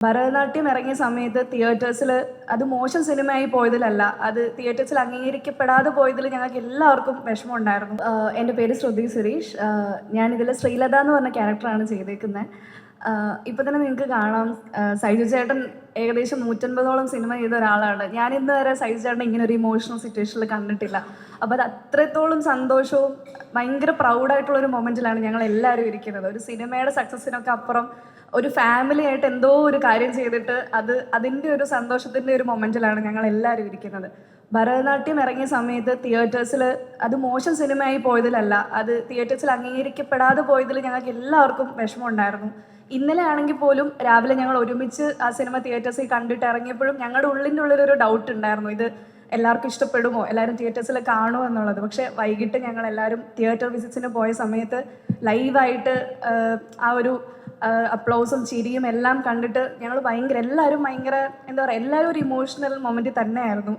ഭരതനാട്യം ഇറങ്ങിയ സമയത്ത് തിയേറ്റേഴ്സിൽ അത് മോശം സിനിമയായി പോയതിലല്ല, അത് തിയേറ്റേഴ്സിൽ അംഗീകരിക്കപ്പെടാതെ പോയതിൽ ഞങ്ങൾക്ക് എല്ലാവർക്കും വിഷമമുണ്ടായിരുന്നു. എൻ്റെ പേര് ശ്രുതി സുരേഷ്. ഞാനിതിൽ ശ്രീലത എന്ന് പറഞ്ഞ ക്യാരക്ടറാണ് ചെയ്തേക്കുന്നത്. ഇപ്പം തന്നെ നിങ്ങൾക്ക് കാണാം, സൈജു ചേട്ടൻ ഏകദേശം 150ഓളം സിനിമ ചെയ്ത ഒരാളാണ്. ഞാൻ ഇന്ന് വരെ സൈജു ചേട്ടൻ ഇങ്ങനെ ഒരു ഇമോഷണൽ സിറ്റുവേഷനിൽ കണ്ടിട്ടില്ല. അപ്പോൾ അത് അത്രത്തോളം സന്തോഷവും ഭയങ്കര പ്രൗഡായിട്ടുള്ളൊരു മൊമെൻറ്റിലാണ് ഞങ്ങൾ എല്ലാവരും ഇരിക്കുന്നത്. ഒരു സിനിമയുടെ സക്സസ്സിനൊക്കെ അപ്പുറം ഒരു ഫാമിലി ആയിട്ട് എന്തോ ഒരു കാര്യം ചെയ്തിട്ട് അതിൻ്റെ ഒരു സന്തോഷത്തിൻ്റെ ഒരു മൊമെൻറ്റിലാണ് ഞങ്ങൾ എല്ലാവരും ഇരിക്കുന്നത്. ഭരതനാട്യം ഇറങ്ങിയ സമയത്ത് തിയേറ്റേഴ്സിൽ അത് മോശം സിനിമയായി പോയതിലല്ല, അത് തിയേറ്റേഴ്സിൽ അംഗീകരിക്കപ്പെടാതെ പോയതിൽ ഞങ്ങൾക്ക് എല്ലാവർക്കും വിഷമമുണ്ടായിരുന്നു. ഇന്നലെ ആണെങ്കിൽ പോലും രാവിലെ ഞങ്ങൾ ഒരുമിച്ച് ആ സിനിമ തിയേറ്റേഴ്സിൽ കണ്ടിട്ട് ഇറങ്ങിയപ്പോഴും ഞങ്ങളുടെ ഉള്ളിൻ്റെ ഉള്ളിലൊരു ഡൗട്ട് ഉണ്ടായിരുന്നു, ഇത് എല്ലാവർക്കും ഇഷ്ടപ്പെടുമോ, എല്ലാവരും തിയേറ്റേഴ്സിൽ കാണുമോ എന്നുള്ളത്. പക്ഷേ വൈകിട്ട് ഞങ്ങൾ എല്ലാവരും തിയേറ്റർ വിസിറ്റ്സിന് പോയ സമയത്ത് ലൈവായിട്ട് ആ ഒരു അപ്ലോസും ചിരിയും എല്ലാം കണ്ടിട്ട് ഞങ്ങൾ എല്ലാവരും ഭയങ്കര എന്താ പറയുക, എല്ലാവരും ഒരു ഇമോഷണൽ മൊമെൻറ്റിൽ തന്നെയായിരുന്നു.